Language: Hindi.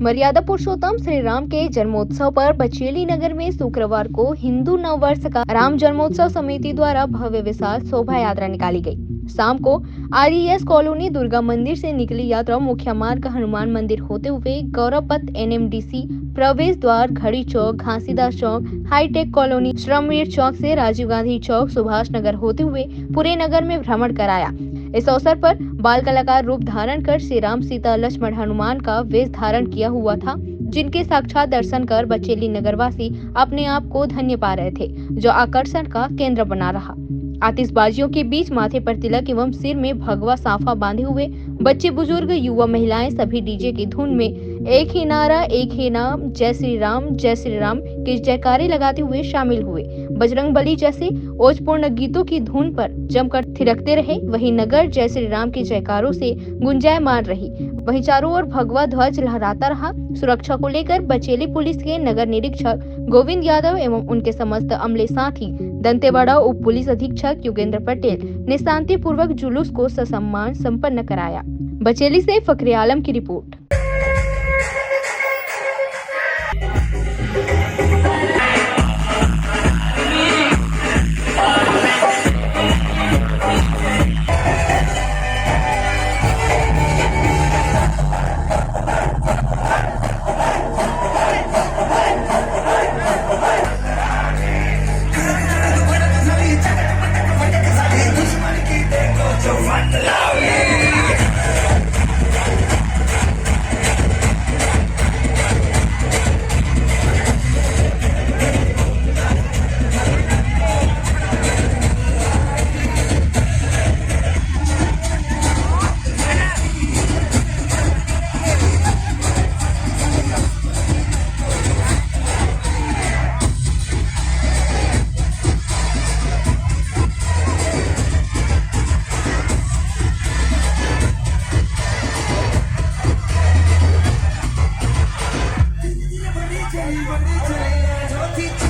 मर्यादा पुरुषोत्तम श्री राम के जन्मोत्सव पर बचेली नगर में शुक्रवार को हिंदू नव वर्ष का राम जन्मोत्सव समिति द्वारा भव्य विशाल शोभा यात्रा निकाली गई। शाम को आरईएस कॉलोनी दुर्गा मंदिर से निकली यात्रा मुख्य मार्ग हनुमान मंदिर होते हुए गौरव पथ एनएमडीसी प्रवेश द्वार घड़ी चौक घासीदास चौक हाईटेक कॉलोनी श्रमवीर चौक से राजीव गांधी चौक सुभाष नगर होते हुए पूरे नगर में भ्रमण कराया। इस अवसर पर बाल कलाकार रूप धारण कर श्री राम सीता लक्ष्मण हनुमान का वेश धारण किया हुआ था, जिनके साक्षात दर्शन कर बचेली नगरवासी अपने आप को धन्य पा रहे थे, जो आकर्षण का केंद्र बना रहा। आतिशबाजियों के बीच माथे पर तिलक एवं सिर में भगवा साफा बांधे हुए बच्चे बुजुर्ग युवा महिलाएं सभी डीजे की धुन में एक ही नारा एक ही नाम जय श्री राम के जयकारे लगाते हुए शामिल हुए। बजरंग बली जैसे ओजपूर्ण गीतों की धुन पर जमकर थिरकते रहे। वहीं नगर जय श्री राम के जयकारों से गुंजायमान रही। वहीं चारों ओर भगवा ध्वज लहराता रहा। सुरक्षा को लेकर बचेली पुलिस के नगर निरीक्षक गोविंद यादव एवं उनके समस्त अमले साथ ही दंतेवाड़ा उप पुलिस अधीक्षक योगेंद्र पटेल ने शांति पूर्वक जुलूस को ससम्मान संपन्न कराया। बचेली से फखरे आलम की रिपोर्ट। Body,